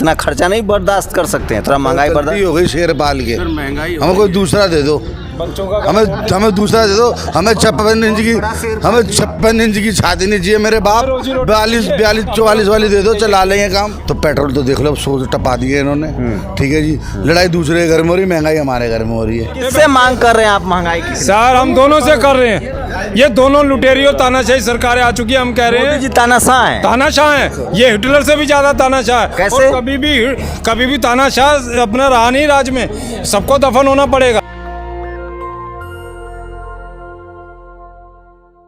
इतना खर्चा नहीं बर्दाश्त कर सकते हैं, थोड़ा महंगाई बर्दाश्त हो गई शेर पाल के। महंगाई हमें कोई दूसरा दे दो, बच्चों का हमें दूसरा दे दो। हमें 56 इंच की छाती नहीं चाहिए मेरे बाप। 42 44 वाली दे दो, चला लेंगे काम। तो पेट्रोल तो देख लो, सोच टपा दिए इन्होंने। ठीक है जी, लड़ाई दूसरे घर में हो रही, महंगाई हमारे घर में हो रही है। किससे मांग कर रहे हैं आप महंगाई की? सर हम दोनों से कर रहे हैं। ये दोनों लुटेरियों तानाशाही सरकारें आ चुकी है। हम कह रहे मोदी हैं जी तानाशाह हैं। तानाशाह है, ये हिटलर से भी ज्यादा तानाशाह है। कैसे? और कभी भी तानाशाह अपना रहा नहीं राज में, सबको दफन होना पड़ेगा।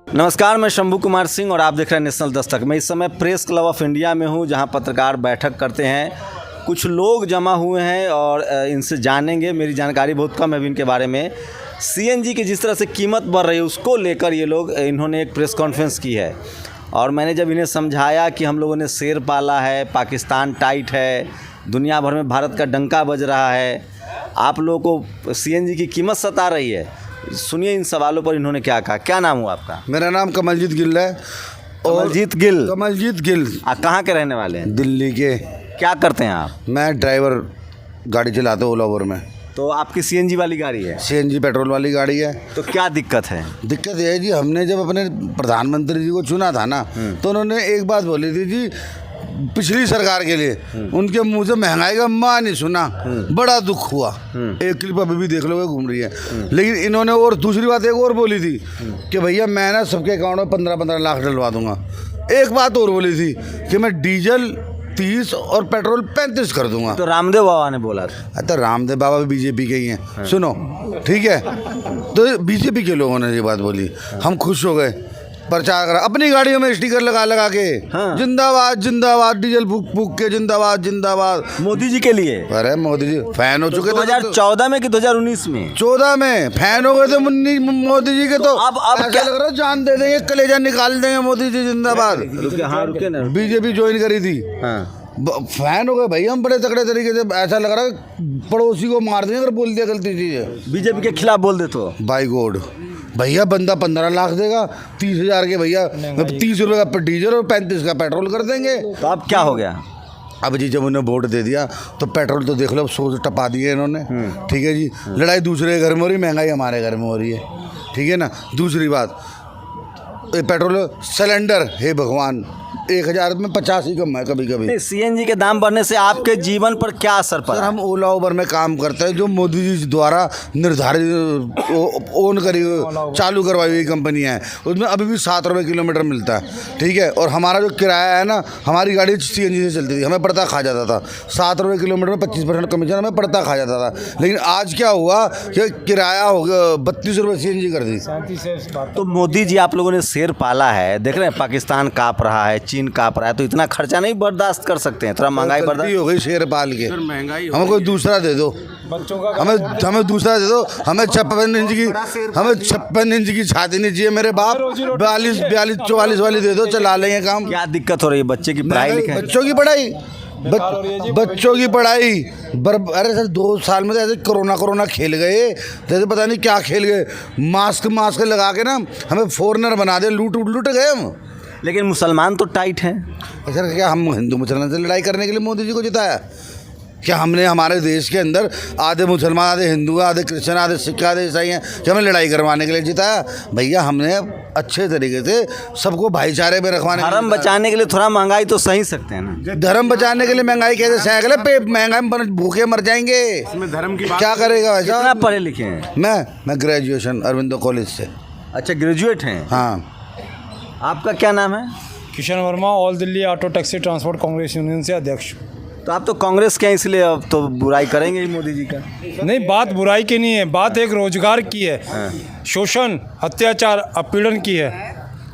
नमस्कार, मैं शंभू कुमार सिंह और आप देख रहे हैं नेशनल दस्तक। मैं इस समय प्रेस क्लब ऑफ इंडिया में हूं, जहां पत्रकार बैठक करते हैं। कुछ लोग जमा हुए हैं और इनसे जानेंगे, मेरी जानकारी बहुत कम है अभी इनके बारे में। सीएनजी की जिस तरह से कीमत बढ़ रही है उसको लेकर इन्होंने एक प्रेस कॉन्फ्रेंस की है। और मैंने जब इन्हें समझाया कि हम लोगों ने शेर पाला है, पाकिस्तान टाइट है, दुनिया भर में भारत का डंका बज रहा है, आप लोगों को सीएनजी की कीमत सता रही है, सुनिए इन सवालों पर इन्होंने क्या कहा। क्या नाम हुआ आपका? मेरा नाम कमलजीत गिल है। कमलजीत गिल। कमलजीत गिल। आप कहाँ के रहने वाले हैं? दिल्ली के। क्या करते हैं आप? मैं ड्राइवर गाड़ी चलाता हूँ ओला उबर में। तो आपकी सीएनजी वाली गाड़ी है? सीएनजी पेट्रोल वाली गाड़ी है। तो क्या दिक्कत है? दिक्कत ये है जी, हमने जब अपने प्रधानमंत्री जी को चुना था ना, तो उन्होंने एक बात बोली थी जी, पिछली सरकार के लिए उनके मुंह से महंगाई का माँ नहीं सुना, बड़ा दुख हुआ। एक क्लिप अभी भी देख लोगे, घूम रही है। लेकिन इन्होंने और दूसरी बात एक और बोली थी कि भैया मैं ना सबके अकाउंट में 15-15 लाख डलवा दूंगा। एक बात और बोली थी कि मैं डीजल 30 और पेट्रोल 35 कर दूंगा। तो रामदेव बाबा ने बोला था। तो रामदेव बाबा भी बीजेपी के ही हैं। सुनो, ठीक है, तो बीजेपी के लोगों ने ये बात बोली, हम खुश हो गए, प्रचार करा अपनी गाड़ियों में स्टिकर लगा के। हाँ। जिंदाबाद जिंदाबाद, डीजल फूक के जिंदाबाद जिंदाबाद, मोदी जी के लिए। अरे मोदी जी फैन हो चुके थे 2014 में कि 2019 में? 14 में फैन हो गए थे मोदी जी के। तो अब ऐसा क्या लग रहा है जान दे देंगे, कलेजा निकाल देंगे, मोदी जी जिंदाबाद। रुके ना। बीजेपी ज्वाइन करी थी। फैन हो गए भाई हम बड़े तगड़े तरीके से। ऐसा लग रहा है पड़ोसी को मार देंगे अगर बोल दिया गलती चीज। बीजेपी के खिलाफ बोल दे तो बाई गॉड, भैया बंदा 15 लाख देगा, 30,000 के भैया 30 रुपये का डीजल और 35 का पेट्रोल कर देंगे। तो अब क्या हो गया? अब जी जब उन्हें वोट दे दिया तो पेट्रोल तो देख लो, सोच टपा दिए इन्होंने। ठीक है जी, लड़ाई दूसरे घर में हो रही, महंगाई हमारे घर में हो रही है। ठीक है ना। दूसरी बात, पेट्रोल सिलेंडर, हे भगवान, 1,000 में 50 ही कम है कभी कभी। सीएनजी के दाम बढ़ने से आपके जीवन पर क्या असर पड़ा? सर हम ओला उबर में काम करते हैं, जो मोदी जी द्वारा निर्धारित ओन करी चालू करवाई हुई कंपनी है। उसमें अभी भी 7 रुपये किलोमीटर मिलता है। ठीक है, और हमारा जो किराया है ना, हमारी गाड़ी सीएनजी से चलती थी, हमें पड़ता खा जाता था। 7 रुपये किलोमीटर में 25% कमीशन हमें पड़ता खा जाता था। लेकिन आज क्या हुआ कि किराया हो गया 32 रुपये सीएनजी कर दी। तो मोदी जी आप लोगों ने शेर पाला है, देख रहे हैं पाकिस्तान काँप रहा है, चीन काँप रहा है, तो इतना खर्चा नहीं बर्दाश्त कर सकते हैं, थोड़ा महंगाई बर्दाश्त हो गई शेर पाल के। महंगाई हमें कोई दूसरा दे दो, बच्चों का हमें दूसरा दे दो। हमें 56 इंच की छाती नहीं चाहिए मेरे बाप। 42 44 वाली दे दो, चला लेंगे काम। क्या दिक्कत हो रही है? बच्चे की पढ़ाई लिखाई? बच्चों की पढ़ाई अरे सर 2 साल में तो ऐसे कोरोना खेल गए, जैसे पता नहीं क्या खेल गए। मास्क लगा के ना हमें फॉरेनर बना दे, लूट गए हम। लेकिन मुसलमान तो टाइट हैं। सर क्या हम हिंदू मुसलमान से लड़ाई करने के लिए मोदी जी को जिताया? क्या हमने हमारे देश के अंदर आधे मुसलमान, आधे हिंदू, आधे क्रिश्चियन, आधे सिख, आधे ईसाई हैं, क्या हमें लड़ाई करवाने के लिए जिताया? भैया हमने अच्छे तरीके से सबको भाईचारे में रखवाने, धर्म बचाने के लिए थोड़ा महंगाई तो सही सकते हैं ना। धर्म बचाने के लिए महंगाई कैसे सह पे महंगाई में भूखे मर जाएंगे। इसमें धर्म की क्या करेगा? कितना पढ़े लिखे हैं? मैं ग्रेजुएशन अरविंदो कॉलेज से। अच्छा, ग्रेजुएट हैं? हाँ। आपका क्या नाम है? Kishan Verma, all Delhi auto taxi transport Congress union से अध्यक्ष। तो आप तो कांग्रेस के हैं, इसलिए अब तो बुराई करेंगे ही मोदी जी का। नहीं, बात बुराई की नहीं है, बात एक रोजगार की है। शोषण, अत्याचार, अपीड़न की है।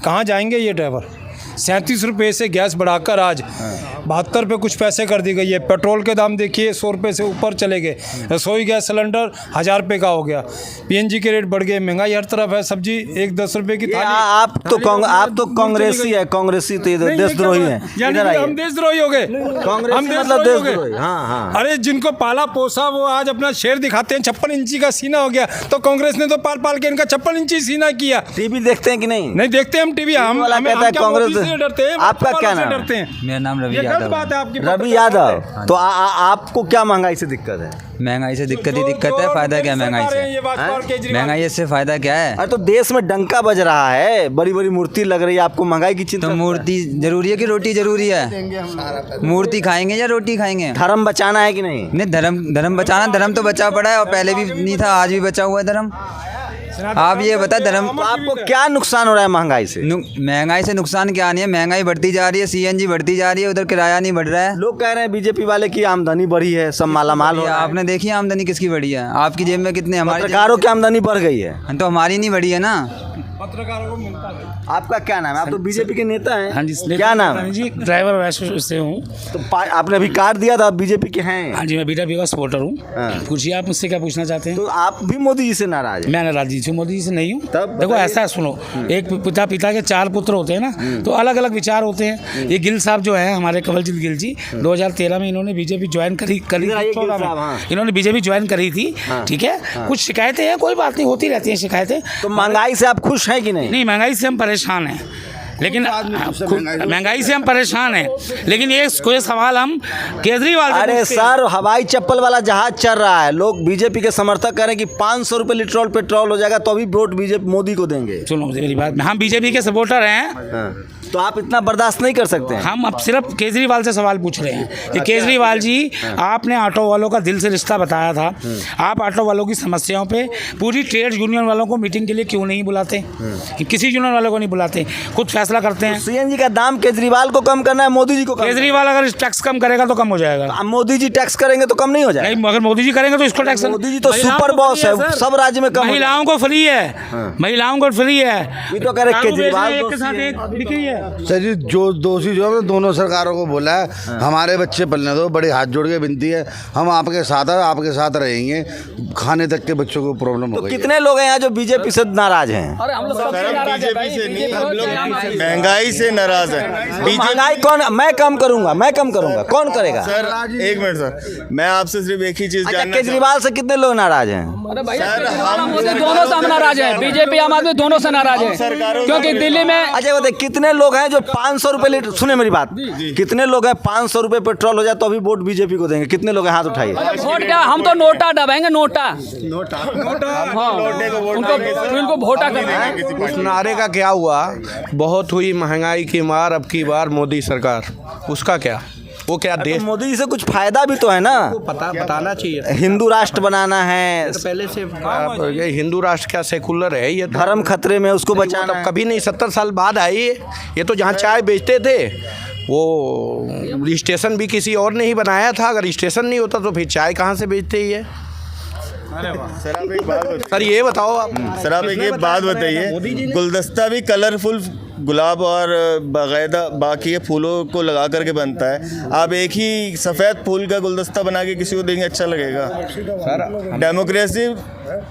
कहाँ जाएंगे ये ड्राइवर? 37 रुपये से गैस बढ़ाकर आज 72 पे कुछ पैसे कर दी गई है। पेट्रोल के दाम देखिए 100 रुपये से ऊपर चले गए। रसोई गैस सिलेंडर 1000 रुपये का हो गया। पीएनजी के रेट बढ़ गए, महंगाई हर तरफ है। सब्जी 10 रुपये की थाली। आप तो कांग्रेसी है, कांग्रेसी तो देशद्रोही है। हम देशद्रोही हो गए, कांग्रेस मतलब देशद्रोही। हाँ। अरे जिनको पाला पोसा वो आज अपना शेर दिखाते हैं। 56 इंची का सीना हो गया, तो कांग्रेस ने तो पाल के इनका 56 इंची सीना किया। टीवी देखते हैं कि नहीं? नहीं देखते हम टीवी। हम कहता है कांग्रेस से डरते हैं, आपका क्या वालों से नाम है? डरते हैं। मेरा नाम रवि ये गलत यादव बात है आपकी। रवि यादव, तो आपको क्या महंगाई से दिक्कत है? महंगाई से दिक्कत ही दिक्कत है, फायदा क्या है महंगाई से? ये वाजपेयी और केजरीवाल। महंगाई से फायदा क्या है? अरे तो देश में डंका बज रहा है, बड़ी बड़ी मूर्ति लग रही है, आपको महंगाई की चिंता? तो मूर्ति जरूरी है कि रोटी जरूरी है? मूर्ति खाएंगे या रोटी खाएंगे? धर्म बचाना है कि नहीं? नहीं, धर्म बचाना, धर्म तो बचा पड़ा है और पहले भी नहीं था, आज भी बचा हुआ है धर्म। आप ये बता धर्म तो आपको क्या नुकसान हो रहा है महंगाई से? महंगाई से नुकसान क्या नहीं है? महंगाई बढ़ती जा रही है, सीएनजी बढ़ती जा रही है, उधर किराया नहीं बढ़ रहा है। लोग कह रहे हैं बीजेपी वाले की आमदनी बढ़ी है, सब मालामाल हो रहा है। आपने देखी आमदनी किसकी बढ़ी है? आपकी जेब में कितने? हमारी पत्रकारों की आमदनी बढ़ गई है, तो हमारी नहीं बढ़ी है ना। पत्रकारों को मिलता है। आपका क्या नाम है? आप तो बीजेपी के नेता हैं। हाँ जी, क्या नाम है? जी ड्राइवर वैसे से हूँ। तो आपने अभी कार्ड दिया था, आप बीजेपी के हैं। हाँ जी, मैं बीजेपी का सपोर्टर हाँ। हूँ। पूछिए आप मुझसे क्या पूछना चाहते हैं। तो आप भी मोदी जी से नाराज हैं? मैं नाराज जी मोदी जी से नहीं हूँ। तब देखो बताइए। ऐसा है, सुनो, एक पिता के 4 पुत्र होते हैं ना, तो अलग अलग विचार होते हैं। ये गिल साहब जो है हमारे कवलजीत गिल जी, 2013 में इन्होंने बीजेपी ज्वाइन करी इधर आइए, गिल 14 साहब, में हाँ। इन्होंने बीजेपी ज्वाइन करी थी। ठीक है, कुछ शिकायतें हैं, कोई बात नहीं, होती रहती हैं शिकायतें। तो महंगाई से आप खुश हैं कि नहीं? नहीं, महंगाई से हम परेशान हैं, लेकिन महंगाई से हम परेशान हैं, लेकिन ये कोई सवाल हम केजरीवाल से अरे पूछते हैं। सर, हवाई चप्पल वाला जहाज चल रहा है, लोग बीजेपी के समर्थक कह रहे हैं कि 500 रुपये लीटर पेट्रोल हो जाएगा तो अभी वोट बीजेपी मोदी को देंगे। सुनो मेरी बात, हम बीजेपी के सपोर्टर हैं। हाँ। तो आप इतना बर्दाश्त नहीं कर सकते हैं? हम अब सिर्फ केजरीवाल से सवाल पूछ रहे हैं कि केजरीवाल जी, आपने ऑटो वालों का दिल से रिश्ता बताया था, आप ऑटो वालों की समस्याओं पे पूरी ट्रेड यूनियन वालों को मीटिंग के लिए क्यों नहीं बुलाते? कि किसी यूनियन वालों को नहीं बुलाते, खुद फैसला करते हैं। सीएनजी का दाम केजरीवाल को कम करना है, मोदी जी को कम? केजरीवाल अगर टैक्स कम करेगा तो कम हो जाएगा। अब मोदी जी टैक्स करेंगे तो कम नहीं हो जाएगा? नहीं, अगर मोदी जी करेंगे तो इसको टैक्स। मोदी जी तो सुपर बॉस है, सब राज्य में कम हो जाएगा। महिलाओं को फ्री है, महिलाओं को फ्री है। ये तो कह रहे केजरीवाल एक के दोषी साथ है। एक बिक्री है। सर जी, जो दोषी जो है दोनों सरकारों को बोला है, हमारे बच्चे पलने दो, बड़े हाथ जोड़ के विनती है, हम आपके साथ हैं, आपके साथ रहेंगे। खाने तक के बच्चों को प्रॉब्लम हो तो गई है। कितने लोग हैं यहाँ जो बीजेपी से नाराज हैं? बीजेपी से नहीं, हम लोग महंगाई से नाराज हैं। महंगाई कौन? मैं कम करूंगा, मैं कम करूंगा, कौन करेगा? सर एक मिनट सर, मैं आपसे सिर्फ एक ही चीज अच्छा, जानना केजरीवाल से कितने लोग नाराज हैं? सर हम दोनों से हम नाराज हैं, बीजेपी आम आदमी दोनों से नाराज हैं, सरकारों क्योंकि दिल्ली में अच्छा बताइए, कितने लोग हैं जो 500 रुपये लीटर, सुने मेरी बात, कितने लोग हैं 500 रुपये पेट्रोल हो जाए तो अभी वोट बीजेपी को देंगे? कितने लोग हैं? हाथ उठाइए। वोट क्या, हम तो नोटा दबाएंगे, नोटा। हाँ, उनको वोटा करना। उस नारे का क्या हुआ? बहुत हुई महंगाई की मार, अब की बार मोदी सरकार, उसका क्या? वो क्या तो देश मोदी जी से कुछ फायदा भी तो है ना? बताना चाहिए। हिंदू राष्ट्र बनाना है, पहले से ये हिंदू राष्ट्र क्या सेकुलर है? ये धर्म खतरे में, उसको बचाना मतलब है। कभी नहीं, 70 साल बाद आई है। ये तो जहाँ चाय बेचते थे वो स्टेशन भी किसी और ने ही बनाया था। अगर स्टेशन नहीं होता तो फिर चाय कहाँ से बेचते ही है? सर आप एक बात बताइए। सर ये बताओ आप। सर आप एक बात बताइए, गुलदस्ता भी कलरफुल गुलाब और बाकायदा बाकी फूलों को लगा करके बनता है, आप एक ही सफ़ेद फूल का गुलदस्ता बना के किसी को देंगे, अच्छा लगेगा? सर डेमोक्रेसी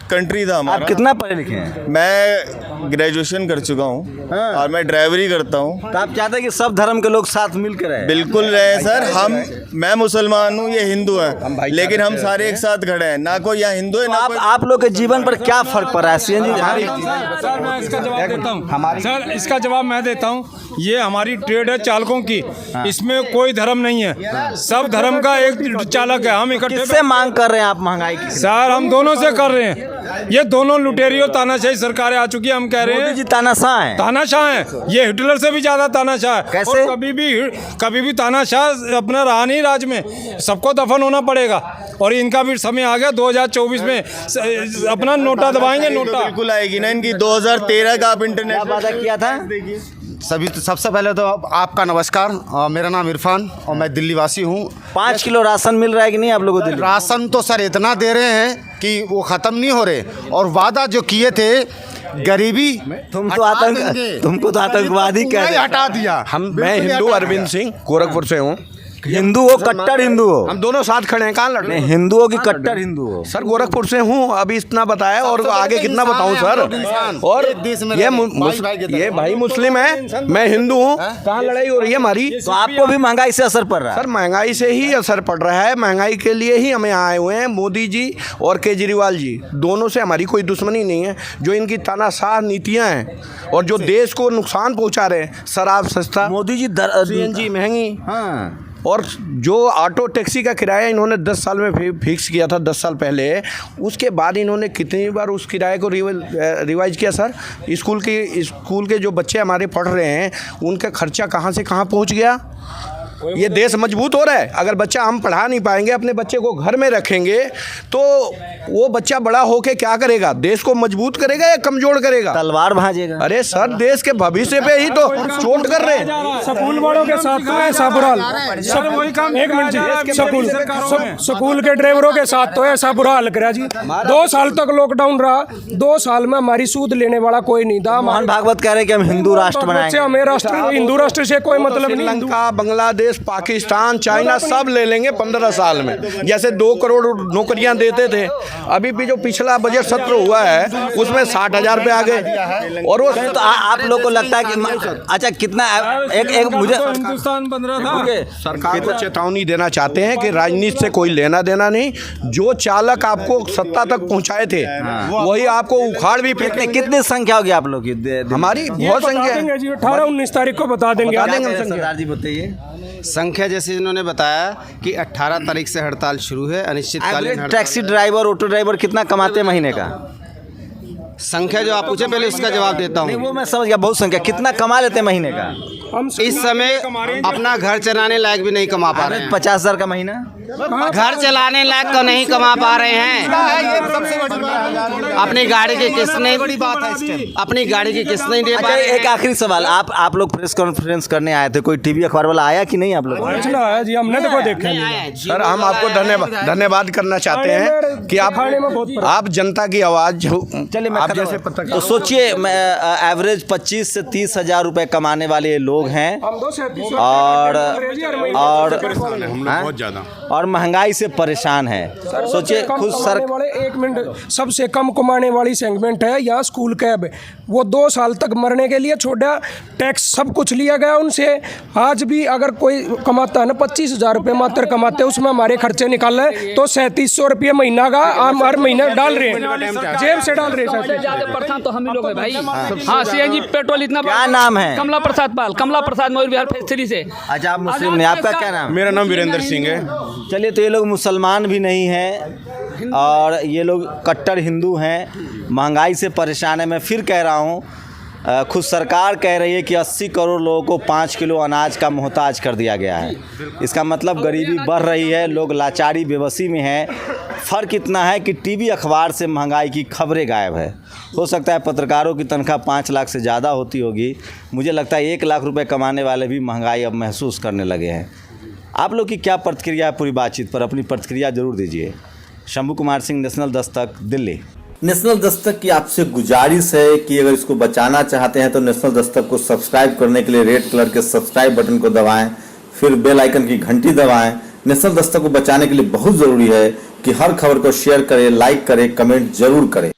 कंट्री था आप हमारा। कितना पढ़े लिखे हैं? मैं ग्रेजुएशन कर चुका हूँ और मैं ड्राइवरी करता हूँ। तो आप चाहते हैं कि सब धर्म के लोग साथ मिलकर रहें? बिल्कुल रहे सर। मैं मुसलमान हूँ, ये हिंदू हैं, लेकिन हम सारे एक साथ खड़े हैं, ना कोई यहाँ हिंदू है तो ना आप लोग के जीवन पर क्या फर्क पड़ रहा है? सीएनजी सर मैं इसका जवाब देता हूँ। सर इसका जवाब मैं देता हूँ। ये हमारी ट्रेड है चालकों की, इसमें कोई धर्म नहीं है, सब धर्म का एक चालक है। हम इकट्ठे किससे मांग कर रहे हैं आप महंगाई की? सर हम दोनों से कर रहे हैं। ये दोनों लुटेरी और तानाशाही सरकारें आ चुकी है। हम कह रहे मोदी हैं जी तानाशाह हैं। तानाशाह है, ये हिटलर से भी ज्यादा तानाशाह है। कैसे? और कभी भी तानाशाह अपना रहा नहीं राज में, सबको दफन होना पड़ेगा। और इनका भी समय आ गया, 2024 में अपना नोटा दबाएंगे, नोटा बिल्कुल आएगी ना इनकी। 2013 का आप इंटरनेट वादा किया था। सबसे पहले तो आपका नमस्कार। मेरा नाम इरफान और मैं दिल्ली वासी हूँ। 5 किलो राशन मिल रहा है कि नहीं आप लोगों को? दिल्ली राशन तो सर इतना दे रहे हैं कि वो ख़त्म नहीं हो रहे, और वादा जो किए थे गरीबी तुमको हटा देंगे। तुमको तो आतंकवादी पूरा कह ही रहे हैं। हटा दिया। मैं हिंदू अरविंद सिंह गोरखपुर से हूँ। हिंदू हो, कट्टर हिंदू हो? हम दोनों साथ खड़े हैं, कहाँ लड़ रहे हैं? हिंदू हो कि कट्टर हिंदू हो? सर गोरखपुर से हूँ, अभी इतना बताया और आगे कितना बताऊँ सर? और ये भाई मुस्लिम है, मैं हिंदू हूँ, कहाँ लड़ाई हो रही है हमारी? तो आपको भी महंगाई से असर पड़ रहा है? सर महंगाई से ही असर पड़ रहा है, महंगाई के लिए ही हमें आए हुए हैं। मोदी जी और केजरीवाल जी दोनों से हमारी कोई दुश्मनी नहीं है। जो इनकी तानाशाह नीतियाँ हैं और जो देश को नुकसान पहुँचा रहे हैं, शराब सस्ता, मोदी जी CNG महंगी, हाँ, और जो ऑटो टैक्सी का किराया इन्होंने 10 साल में फिक्स किया था, 10 साल पहले, उसके बाद इन्होंने कितनी बार उस किराए को रिवाइज किया सर? स्कूल के जो बच्चे हमारे पढ़ रहे हैं उनका खर्चा कहाँ से कहाँ पहुँच गया। ये देश मजबूत हो रहा है। अगर बच्चा हम पढ़ा नहीं पाएंगे, अपने बच्चे को घर में रखेंगे, तो वो बच्चा बड़ा होके क्या करेगा? देश को मजबूत करेगा या कमजोर करेगा? तलवार भांजेगा। अरे सर देश के भविष्य पे ही तो चोट कर रहे हैं। स्कूल वालों के साथ तो ऐसा बुरा हाल, एक मिनट जी, स्कूल के ड्राइवरों के साथ तो ऐसा बुरा हाल करा जी। 2 साल तक लॉकडाउन रहा, 2 साल में हमारी सूद लेने वाला कोई नहीं था। मोहन भागवत कह रहे हैं कि हम हिंदू राष्ट्र बनाएंगे। हमें हिंदू राष्ट्र से कोई मतलब नहीं। श्रीलंका, बांग्लादेश, पाकिस्तान, चाइना सब ले लेंगे 15 साल में। जैसे 2 करोड़ नौकरियां देते थे, अभी भी जो पिछला बजट सत्र हुआ है उसमें 60,000 पे आ गए। और वो तो आप लोग को लगता है कि अच्छा कितना एक मुझे हिंदुस्तान बन रहा था। सरकार को चेतावनी देना चाहते हैं कि राजनीति से कोई लेना देना नहीं। जो चालक आपको सत्ता तक पहुंचाए थे वही आपको उखाड़ भी फेंकने। कितनी संख्या होगी आप लोग की? हमारी बहुत संख्या है। 18-19 तारीख को बता देंगे। सरदार जी बताइए। संख्या जैसे इन्होंने बताया कि 18 तारीख से हड़ताल शुरू है, अनिश्चितकालीन। टैक्सी ड्राइवर, ऑटो ड्राइवर कितना कमाते हैं महीने का? संख्या जो आप पूछे पहले उसका जवाब देता हूँ। वो मैं समझ गया, बहुत संख्या। कितना कमा लेते हैं महीने का? इस समय अपना घर चलाने लायक भी नहीं कमा पा रहे हैं। 50,000 का महीना घर चलाने लायक तो नहीं कमा पा रहे हैं। अपनी गाड़ी की किस्त नहीं, बड़ी बात है, अपनी गाड़ी की किस्त नहीं दे पा रहे हैं। एक आखिरी सवाल, आप लोग प्रेस कॉन्फ्रेंस करने आए थे, कोई टीवी अखबार वाला आया कि नहीं आप लोग? आया जी, हमने तो देखा नहीं। सर हम आपको धन्यवाद करना चाहते हैं कि आप जनता की आवाज। चलिए मैं जैसे तो सोचिए, एवरेज 25 से 30,000 रुपए कमाने वाले लोग हैं और बहुत ज़्यादा और महंगाई से परेशान है। सोचिए खुद सर। एक मिनट, सबसे कम कमाने वाली सेगमेंट है यहाँ स्कूल कैब। वो 2 साल तक मरने के लिए छोड़ा, टैक्स सब कुछ लिया गया उनसे। आज भी अगर कोई कमाता है ना 25,000 रुपये मात्र कमाते हैं, उसमें हमारे खर्चे निकाल रहे तो 3700 रुपये महीना का हम हर महीना डाल रहे हैं, जेब से डाल रहे हैं। सबसे ज्यादा परेशान तो हम ही लोग हैं भाई। हाँ, CNG पेट्रोल इतना। क्या नाम है? कमला प्रसाद पाल, कमला प्रसाद, मयूर विहार फेज 3 से। अच्छा, आप मुस्लिम नहीं, आपका क्या नाम? मेरा नाम वीरेंद्र सिंह है। चलिए, तो ये लोग मुसलमान भी नहीं हैं और ये लोग कट्टर हिंदू हैं, महंगाई से परेशान है। मैं फिर कह रहा हूँ, खुद सरकार कह रही है कि 80 करोड़ लोगों को 5 किलो अनाज का मोहताज कर दिया गया है। इसका मतलब गरीबी बढ़ रही है, लोग लाचारी बेबसी में हैं। फ़र्क इतना है कि टीवी अखबार से महंगाई की खबरें गायब है। हो सकता है पत्रकारों की तनख्वाह 5 लाख से ज़्यादा होती होगी। मुझे लगता है 1 लाख रुपए कमाने वाले भी महंगाई अब महसूस करने लगे हैं। आप लोग की क्या प्रतिक्रिया है पूरी बातचीत पर? अपनी प्रतिक्रिया जरूर दीजिए। शंभू कुमार सिंह, नेशनल दस्तक, दिल्ली। नेशनल दस्तक की आपसे गुजारिश है कि अगर इसको बचाना चाहते हैं तो नेशनल दस्तक को सब्सक्राइब करने के लिए रेड कलर के सब्सक्राइब बटन को दबाएं, फिर बेल आइकन की घंटी दबाएं। नेशनल दस्तक को बचाने के लिए बहुत ज़रूरी है कि हर खबर को शेयर करें, लाइक करें, कमेंट जरूर करें।